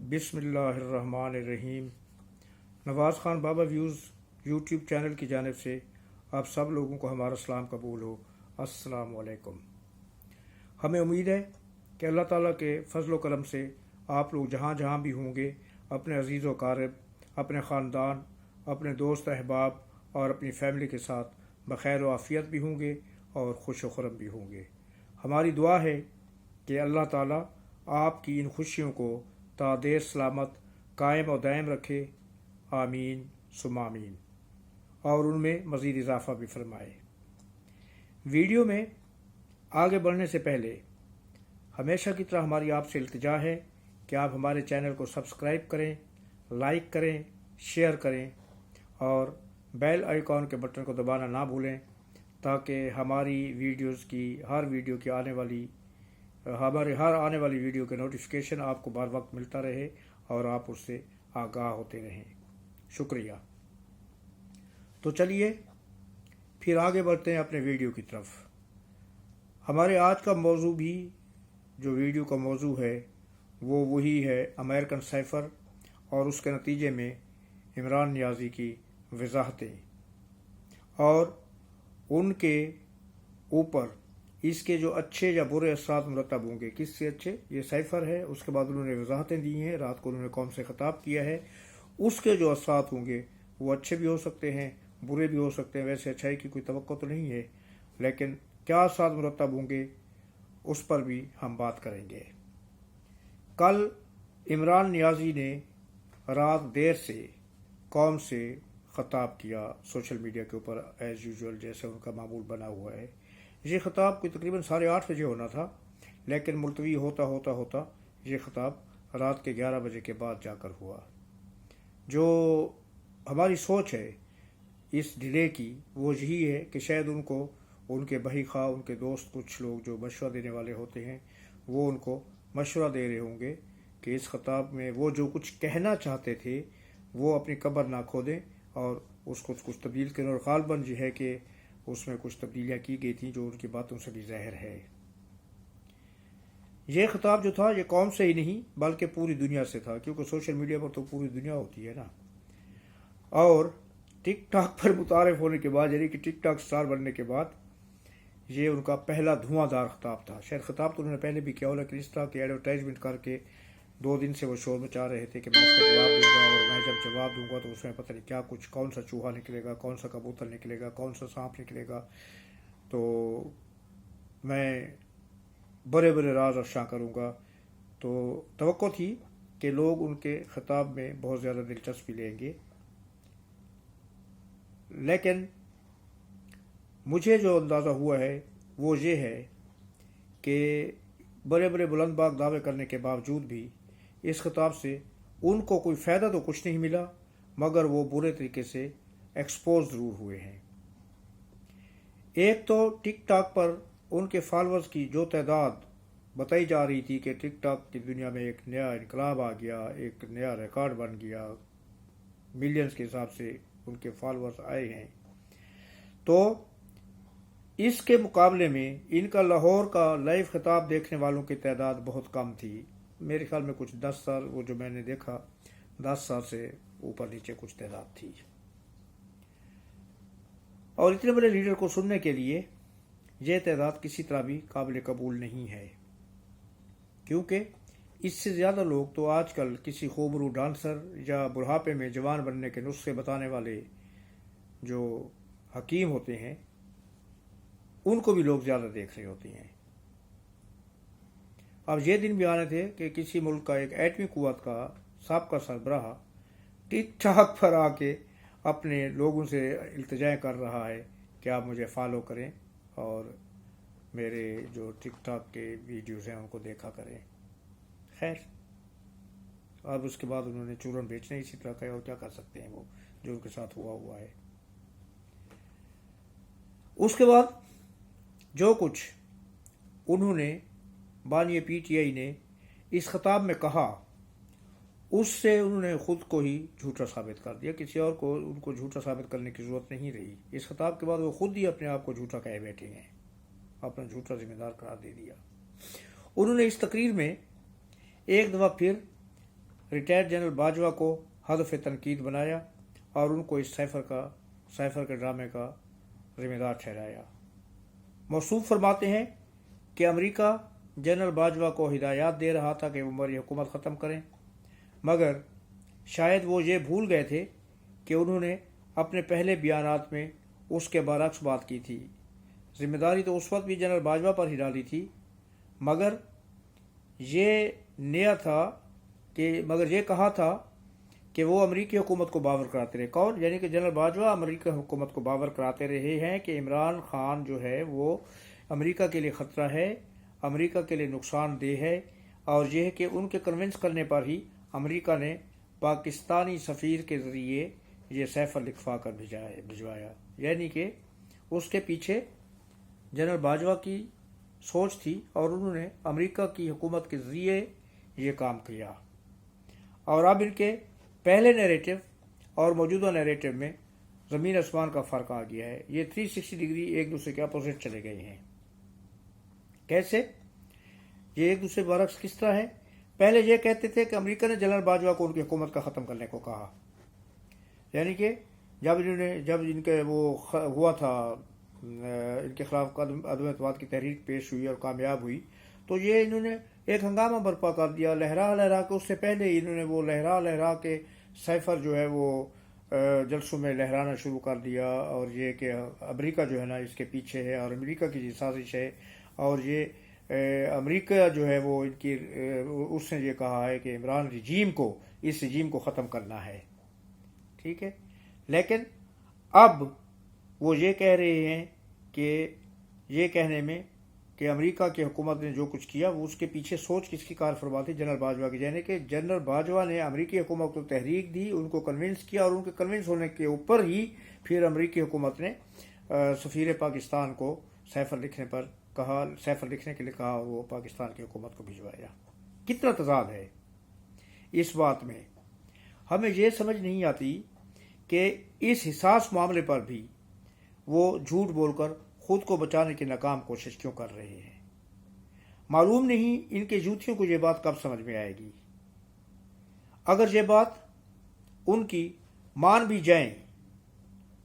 बिस्मिल्लाहिर्रहमानिर्रहीम। नवाज़ ख़ान बाबा views YouTube channel की जानिब से आप सब लोगों को हमारा सलाम कबूल हो। अस्सलाम वालेकुम। हमें उम्मीद है कि अल्लाह ताला के फजल व करम से आप लोग जहाँ जहाँ भी होंगे अपने अजीज़ व क़ारिब, अपने ख़ानदान, अपने दोस्त अहबाब और अपनी फ़ैमिली के साथ बख़ैर व आफ़ियत भी होंगे और खुश व खुरम भी होंगे। हमारी दुआ है कि अल्लाह ताला आपकी इन खुशियों को ता देर सलामत कायम और दायम रखे। आमीन सुम्मा आमीन। और उनमें मज़ीद इजाफ़ा भी फरमाए। वीडियो में आगे बढ़ने से पहले हमेशा की तरह हमारी आपसे इल्तिजा है कि आप हमारे चैनल को सब्सक्राइब करें, लाइक करें, शेयर करें और बेल आइकॉन के बटन को दबाना ना भूलें ताकि हमारी वीडियोस की हर आने वाली वीडियो के नोटिफिकेशन आपको बार वक्त मिलता रहे और आप उससे आगाह होते रहें। शुक्रिया। तो चलिए फिर आगे बढ़ते हैं अपने वीडियो की तरफ। हमारे आज का मौजू भी जो वीडियो का मौजू है वो वही है अमेरिकन साइफ़र और उसके नतीजे में इमरान नियाज़ी की वजाहतें और उनके ऊपर इसके जो अच्छे या बुरे असरात मुरतब होंगे। किससे अच्छे? ये साइफ़र है, उसके बाद उन्होंने वजाहतें दी हैं, रात को उन्होंने कौम से ख़िताब किया है। उसके जो असरात होंगे वो अच्छे भी हो सकते हैं, बुरे भी हो सकते हैं। वैसे अच्छाई की कोई तवक्को तो नहीं है, लेकिन क्या असरात मुरतब होंगे उस पर भी हम बात करेंगे। कल इमरान नियाज़ी ने रात देर से कौम से ख़िताब किया सोशल मीडिया के ऊपर एज़ यूजुअल, जैसे उनका मामूल बना हुआ है। ये ख़िताब कोई तकरीबन 8:30 बजे होना था, लेकिन मुलतवी होता होता होता ये ख़िताब रात के 11 बजे के बाद जाकर हुआ। जो हमारी सोच है इस डिले की वो यही है कि शायद उनको उनके बही खा, उनके दोस्त, कुछ लोग जो मशवरा देने वाले होते हैं वो उनको मशवरा दे रहे होंगे कि इस ख़िताब में वो जो कुछ कहना चाहते थे वो अपनी कब्र ना खोदें और उसको कुछ तब्दील करें। और ग़ालिबन ये है कि उसमें कुछ तब्दीलियाँ की गई थी जो उनकी बातों से भी ज़ाहिर है। ये ख़िताब जो था ये कौम से ही नहीं बल्कि पूरी दुनिया से था, क्योंकि सोशल मीडिया पर तो पूरी दुनिया होती है ना। और टिक टॉक पर मुतारिफ होने के बाद, यानी कि टिक टॉक स्टार बनने के बाद, ये उनका पहला धुआंधार ख़िताब था। शायद ख़िताब तो उन्होंने पहले भी किया हो, लेकिन इस तरह की एडवर्टाइजमेंट करके 2 दिन से वो शोर मचा रहे थे कि मैं उसका जवाब दूंगा और मैं जब जवाब दूंगा तो उसमें पता नहीं क्या कुछ, कौन सा चूहा निकलेगा, कौन सा कबूतर निकलेगा, कौन सा सांप निकलेगा। तो मैं बड़े बड़े राज अफ़शा करूंगा। तो तवक्को थी कि लोग उनके ख़िताब में बहुत ज़्यादा दिलचस्पी लेंगे, लेकिन मुझे जो अंदाज़ा हुआ है वो ये है कि बड़े बड़े बुलंदबाग दावे करने के बावजूद भी इस ख़िताब से उनको कोई फ़ायदा तो कुछ नहीं मिला, मगर वो बुरे तरीके से एक्सपोज ज़रूर हुए हैं। एक तो टिक टॉक पर उनके फॉलोअर्स की जो तादाद बताई जा रही थी कि टिक टॉक की दुनिया में एक नया इनकलाब आ गया, एक नया रिकॉर्ड बन गया, मिलियंस के हिसाब से उनके फॉलोअर्स आए हैं। तो इसके मुकाबले में इनका लाहौर का लाइव ख़िताब देखने वालों की तादाद बहुत कम थी। मेरे ख्याल में कुछ 10 साल, वो जो मैंने देखा 10 साल से ऊपर नीचे कुछ तादाद थी। और इतने बड़े लीडर को सुनने के लिए यह तादाद किसी तरह भी काबिल कबूल नहीं है, क्योंकि इससे ज़्यादा लोग तो आजकल किसी खूबरू डांसर या बुढ़ापे में जवान बनने के नुस्खे बताने वाले जो हकीम होते हैं उनको भी लोग ज़्यादा देख रहे होते हैं। अब ये दिन भी आने थे कि किसी मुल्क का एक एटमी कुव्वत का साबका सरबराह टिक टॉक पर आके अपने लोगों से इल्तिजाएं कर रहा है कि आप मुझे फॉलो करें और मेरे जो टिक टॉक के वीडियोस हैं उनको देखा करें। खैर, अब उसके बाद उन्होंने चूरन बेचने इसी तरह का, और क्या कर सकते हैं वो जो उनके साथ हुआ है। उसके बाद जो कुछ उन्होंने बानी पीटीआई ने इस ख़िताब में कहा उससे उन्होंने ख़ुद को ही झूठा साबित कर दिया। किसी और को उनको झूठा साबित करने की ज़रूरत नहीं रही। इस ख़िताब के बाद वो खुद ही अपने आप को झूठा कहे बैठे हैं, अपना झूठा जिम्मेदार करार दे दिया। उन्होंने इस तकरीर में एक दफ़ा फिर रिटायर्ड जनरल बाजवा को हदफ तनकीद बनाया और उनको इस साइफर के ड्रामे का जिम्मेदार ठहराया। मौसूफ फरमाते हैं कि अमेरिका जनरल बाजवा को हिदायत दे रहा था कि वो मरी हुकूमत ख़त्म करें, मगर शायद वो ये भूल गए थे कि उन्होंने अपने पहले बयानात में उसके बरक्स बात की थी। जिम्मेदारी तो उस वक्त भी जनरल बाजवा पर ही डाली थी, मगर ये कहा था कि वो अमरीकी हुकूमत को बावर कराते रहे। कौन? यानी कि जनरल बाजवा अमरीकी हुकूमत को बावर कराते रहे हैं कि इमरान खान जो है वो अमरीका के लिए ख़तरा है, अमरीका के लिए नुकसानदेह है, और यह है कि उनके कन्विंस करने पर ही अमरीका ने पाकिस्तानी सफ़ीर के ज़रिए ये सैफर लिखवा कर भिजवाया। यानी कि उसके पीछे जनरल बाजवा की सोच थी और उन्होंने अमेरिका की हुकूमत के ज़रिए ये काम किया। और अब इनके पहले नैरेटिव और मौजूदा नैरेटिव में ज़मीन आसमान का फ़र्क आ गया है। ये 360 डिग्री एक दूसरे के अपोजिट चले गए हैं। कैसे? ये एक दूसरे बरक्स किस तरह है? पहले ये कहते थे कि अमेरिका ने जनरल बाजवा को उनकी हुकूमत का ख़त्म करने को कहा, यानी कि जब इनके वो हुआ था, इनके खिलाफ अदम एतमाद की तहरीक पेश हुई और कामयाब हुई, तो ये इन्होंने एक हंगामा बर्पा कर दिया लहरा लहरा के। उससे पहले इन्होंने वो लहरा लहरा के साइफर जो है वो जलसों में लहराना शुरू कर दिया, और ये कि अमेरिका जो है ना इसके पीछे है और अमेरिका की ये साजिश है, और ये अमेरिका जो है वो इनकी उसने ये कहा है कि इमरान इस रजीम को ख़त्म करना है। ठीक है, लेकिन अब वो ये कह रहे हैं कि ये कहने में कि अमेरिका की हुकूमत ने जो कुछ किया वो उसके पीछे सोच किसकी कार फरमा थी? जनरल बाजवा की। यानी कि जनरल बाजवा ने अमेरिकी हुकूमत को तहरीक दी, उनको कन्विंस किया, और उनके कन्विंस होने के ऊपर ही फिर अमेरिकी हुकूमत ने सफ़ीर पाकिस्तान को सैफर लिखने के लिए कहा और वो पाकिस्तान की हुकूमत को भिजवाया। कितना तजाद है इस बात में। हमें ये समझ नहीं आती कि इस हिसास मामले पर भी वो झूठ बोलकर खुद को बचाने की नाकाम कोशिश क्यों कर रहे हैं। मालूम नहीं इनके जूतियों को ये बात कब समझ में आएगी। अगर ये बात उनकी मान भी जाए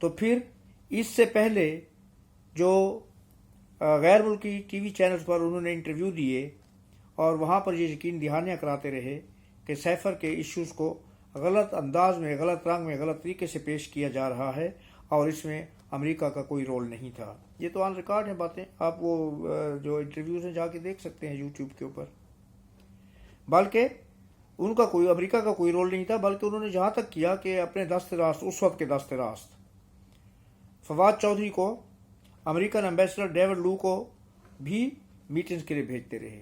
तो फिर इससे पहले जो गैर मुल्की टीवी चैनल्स पर उन्होंने इंटरव्यू दिए और वहाँ पर ये यकीन दहानियाँ कराते रहे कि सैफर के इश्यूज़ को गलत अंदाज में, गलत रंग में, गलत तरीके से पेश किया जा रहा है और इसमें अमेरिका का कोई रोल नहीं था। ये तो ऑन रिकॉर्ड है बातें, आप वो जो इंटरव्यूज़ हैं जाके देख सकते हैं यूट्यूब के ऊपर। बल्कि अमेरिका का कोई रोल नहीं था, बल्कि उन्होंने जहाँ तक किया कि अपने दस्त-ए-रास्त, उस वक्त के दस्त-ए-रास्त फवाद चौधरी को, अमेरिकन एम्बेसडर डेविड लू को भी मीटिंग्स के लिए भेजते रहे,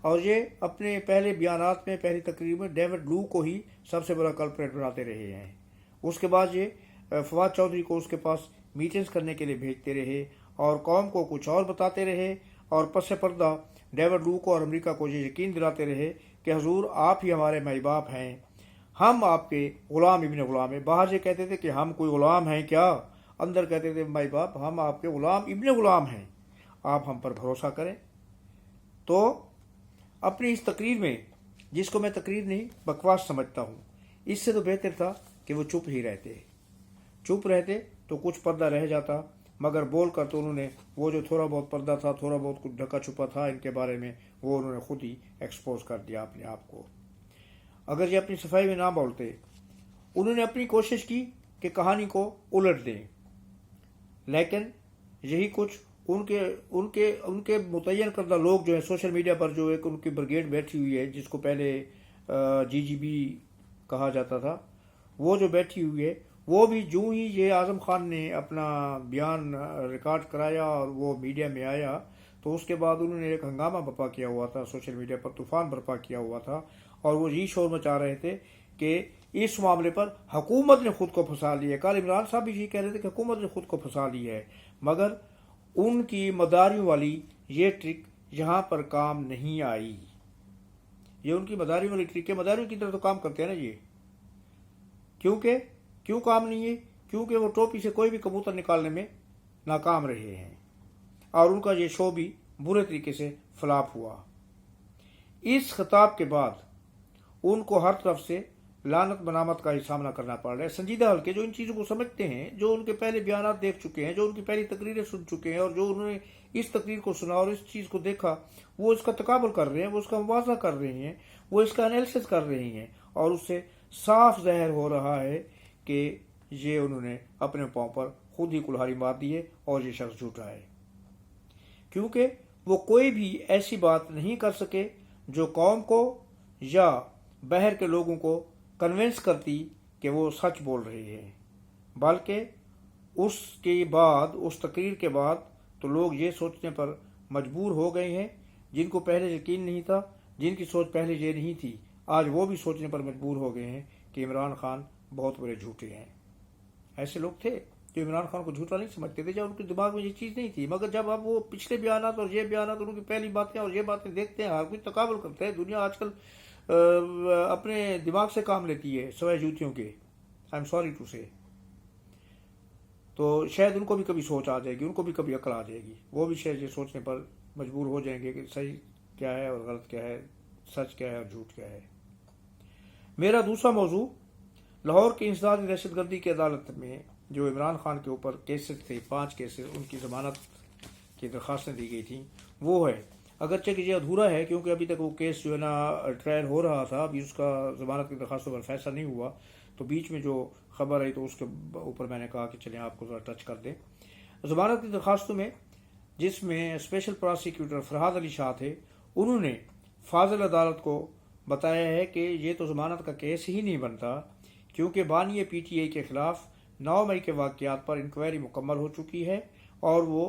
और ये अपने पहले बयानात में, पहली तकरीर में डेविड लू को ही सबसे बड़ा कल्प्रेट बनाते रहे हैं। उसके बाद ये फवाद चौधरी को उसके पास मीटिंग्स करने के लिए भेजते रहे और कौम को कुछ और बताते रहे, और पस पर्दा डेविड लू को और अमेरिका को ये यकीन दिलाते रहे कि हुजूर आप ही हमारे माई बाप हैं, हम आपके ग़ुलाम इब्न ग़ुलाम हैं। बाहर ये कहते थे कि हम कोई ग़ुलाम हैं क्या, अंदर कहते थे माई बाप हम आपके ग़ुलाम इब्न ग़ुलाम हैं, आप हम पर भरोसा करें। तो अपनी इस तकरीर में, जिसको मैं तकरीर नहीं बकवास समझता हूँ, इससे तो बेहतर था कि वो चुप रहते तो कुछ पर्दा रह जाता, मगर बोल कर तो उन्होंने वो जो थोड़ा बहुत पर्दा था, थोड़ा बहुत कुछ ढका छुपा था इनके बारे में, वो उन्होंने खुद ही एक्सपोज कर दिया अपने आप को। अगर ये अपनी सफाई में ना बोलते, उन्होंने अपनी कोशिश की कि कहानी को उलट दें, लेकिन यही कुछ उनके मुतय्यन करदा लोग जो है सोशल मीडिया पर, जो एक उनकी ब्रिगेड बैठी हुई है जिसको पहले GGB कहा जाता था, वो जो बैठी हुई है, वो भी जो ही ये आज़म खान ने अपना बयान रिकॉर्ड कराया और वो मीडिया में आया, तो उसके बाद उन्होंने एक हंगामा बर्पा किया हुआ था, सोशल मीडिया पर तूफ़ान बर्पा किया हुआ था, और वो यही शोर मचा रहे थे कि इस मामले पर हुकूमत ने खुद को फंसा लिया। कल इमरान साहब भी यही कह रहे थे कि हुकूमत ने खुद को फंसा ली है, मगर उनकी मदारियों वाली ये ट्रिक यहाँ पर काम नहीं आई। ये उनकी मदारियों वाली ट्रिक है, मदारियों की तरह तो काम करते हैं ना ये। क्यों काम नहीं है? क्योंकि वो टोपी से कोई भी कबूतर निकालने में नाकाम रहे हैं, और उनका ये शो भी बुरे तरीके से फ्लॉप हुआ। इस खिताब के बाद उनको हर तरफ से लानत बनामत का ही सामना करना पड़ रहा है। संजीदा हल्के जो इन चीज़ों को समझते हैं, जो उनके पहले बयान देख चुके हैं, जो उनकी पहली तकरीरें सुन चुके हैं और जो उन्होंने इस तकरीर को सुना और इस चीज़ को देखा, वो इसका तकाबुल कर रहे हैं, वो उसका मुवाज़ा कर रहे हैं, वो इसका एनालिसिस कर रहे हैं और उससे साफ ज़ाहिर हो रहा है कि ये उन्होंने अपने पाँव पर खुद ही कुल्हाड़ी मार दी है और ये शख्स झूठा है, क्योंकि वो कोई भी ऐसी बात नहीं कर सके जो कौम को या बहर के लोगों को कन्विंस करती कि वो सच बोल रहे हैं। बल्कि उसके बाद, उस तकरीर के बाद तो लोग ये सोचने पर मजबूर हो गए हैं, जिनको पहले यकीन नहीं था, जिनकी सोच पहले ये नहीं थी, आज वो भी सोचने पर मजबूर हो गए हैं कि इमरान खान बहुत बड़े झूठे हैं। ऐसे लोग थे जो इमरान खान को झूठा नहीं समझते थे, जब उनके दिमाग में ये चीज़ नहीं थी। मगर जब अब वो पिछले बयानात और ये बयानात, उनकी पहली बातें और ये बातें देखते हैं, हर कोई तकाबुल करते हैं। दुनिया आजकल अपने दिमाग से काम लेती है सवाए जूतियों के, आई एम सॉरी टू से। तो शायद उनको भी कभी सोच आ जाएगी, उनको भी कभी अकल आ जाएगी, वो भी शायद ये सोचने पर मजबूर हो जाएंगे कि सही क्या है और गलत क्या है, सच क्या है और झूठ क्या है। मेरा दूसरा मौजू लाहौर की इंसदादी दहशतगर्दी की अदालत में जो इमरान खान के ऊपर केसेस थे, 5 केसेस, उनकी जमानत की दरख्वास्तें दी गई थी, वो है। अगरचे कि ये अधूरा है क्योंकि अभी तक वो केस जो है ना ट्रायल हो रहा था, अभी उसका जमानत की दरख्वास्तों पर फैसला नहीं हुआ। तो बीच में जो खबर आई तो उसके ऊपर मैंने कहा कि चलें आपको ज़रा टच कर दें। जमानत की दरख्वास्तों में, जिसमें स्पेशल प्रोसिक्यूटर फरहाद अली शाह थे, उन्होंने फाजिल अदालत को बताया है कि ये तो जमानत का केस ही नहीं बनता, क्योंकि बानी PTI के खिलाफ 9 मई के वाक़यात पर इंक्वायरी मुकम्मल हो चुकी है और वो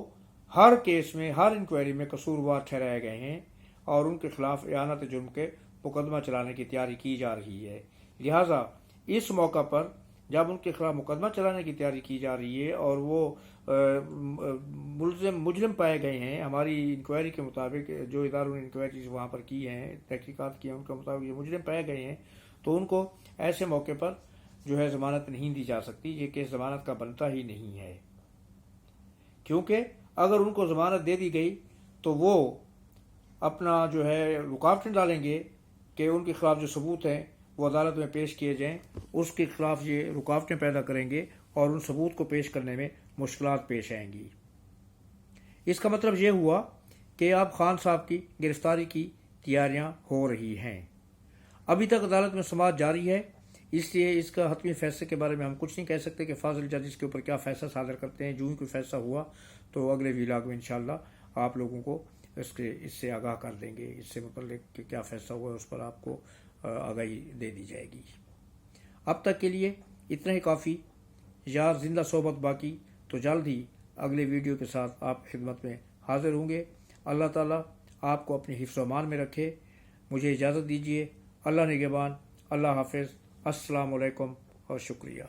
हर केस में, हर इंक्वायरी में कसूरवार ठहराए गए हैं और उनके खिलाफ एआनत जुर्म के मुकदमा चलाने की तैयारी की जा रही है। लिहाजा इस मौका पर जब उनके खिलाफ मुकदमा चलाने की तैयारी की जा रही है और वो मुजरिम पाए गए हैं, हमारी इंक्वायरी के मुताबिक, जो इदारों ने इंक्वायरी वहाँ पर की हैं, तहकीकात की हैं, उनके मुताबिक ये मुजरिम पाए गए हैं, तो उनको ऐसे मौके पर जो है ज़मानत नहीं दी जा सकती। ये केस ज़मानत का बनता ही नहीं है, क्योंकि अगर उनको ज़मानत दे दी गई तो वो अपना जो है रुकावटें डालेंगे कि उनके खिलाफ जो सबूत हैं वो अदालत में पेश किए जाएं, उसके खिलाफ ये रुकावटें पैदा करेंगे और उन सबूत को पेश करने में मुश्किलात पेश आएंगी। इसका मतलब ये हुआ कि अब खान साहब की गिरफ्तारी की तैयारियां हो रही हैं। अभी तक अदालत में समाअत जारी है, इसलिए इसका हतमी फैसले के बारे में हम कुछ नहीं कह सकते कि फाजिल जज इसके ऊपर क्या फैसला सादर करते हैं। जो ही कोई फैसला हुआ तो अगले वीलाग में इंशाअल्लाह आप लोगों को इससे आगाह कर देंगे, इससे मुतल्लिक कि क्या फैसला हुआ है उस पर आपको आगाही दे दी जाएगी। अब तक के लिए इतना ही काफ़ी। यार जिंदा सोबत बाकी, तो जल्द ही अगले वीडियो के साथ आप खिदमत में हाजिर होंगे। अल्लाह ताला आपको अपने हिफ्ज़ व अमान में रखे। मुझे इजाज़त दीजिए। अल्लाह निगहबान। अल्लाह हाफ़िज़। अस्सलामु अलैकुम और शुक्रिया।